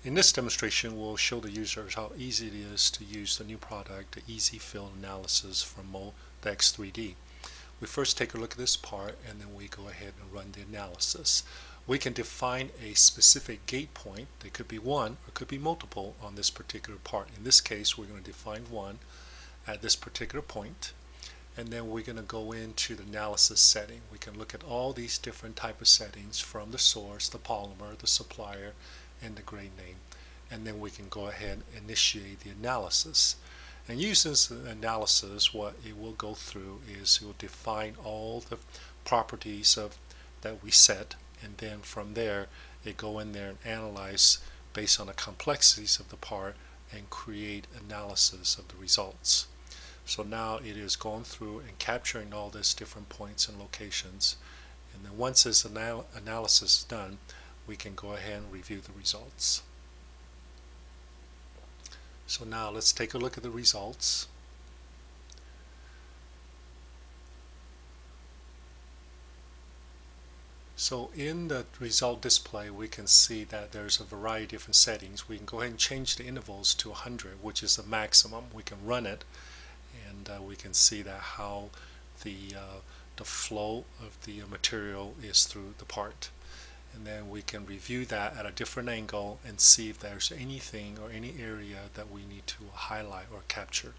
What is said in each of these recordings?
In this demonstration, we'll show the users how easy it is to use the new product, the Easy Field Analysis from Moldex3D. We first take a look at this part, and then we go ahead and run the analysis. We can define a specific gate point. There could be one or could be multiple on this particular part. In this case, we're going to define one at this particular point, and then we're going to go into the analysis setting. We can look at all these different type of settings from the source, the polymer, the supplier, and the grade name, and then we can go ahead and initiate the analysis. And using this analysis, what it will go through is it will define all the properties that we set, and then from there it go in there and analyze based on the complexities of the part and create analysis of the results. So now it is going through and capturing all these different points and locations, and then once this analysis is done, we can go ahead and review the results. So now let's take a look at the results. So in the result display, we can see that there's a variety of different settings. We can go ahead and change the intervals to 100, which is the maximum. We can run it, and we can see that how the flow of the material is through the part. And then we can review that at a different angle and see if there's anything or any area that we need to highlight or capture.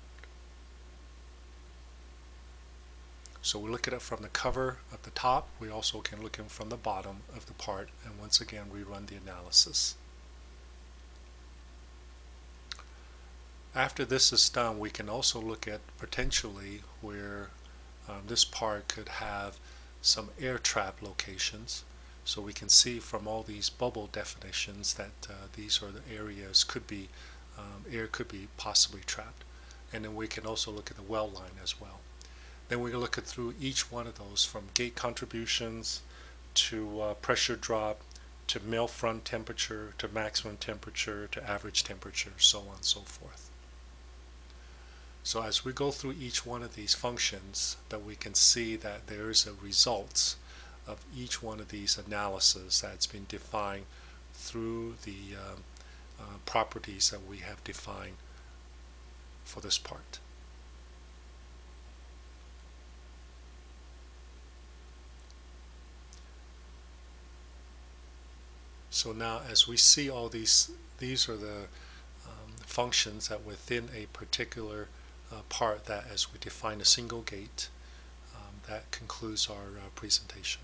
So we look at it from the cover at the top. We also can look at it from the bottom of the part, and once again we run the analysis. After this is done, we can also look at potentially where this part could have some air trap locations. So we can see from all these bubble definitions that these are the areas could be air could be possibly trapped. And then we can also look at the weld line as well. Then we look at through each one of those, from gate contributions to pressure drop to mill front temperature to maximum temperature to average temperature, so on and so forth. So as we go through each one of these functions, that we can see that there is a results of each one of these analyses that's been defined through the properties that we have defined for this part. So now as we see all these are the functions that within a particular part that as we define a single gate, that concludes our presentation.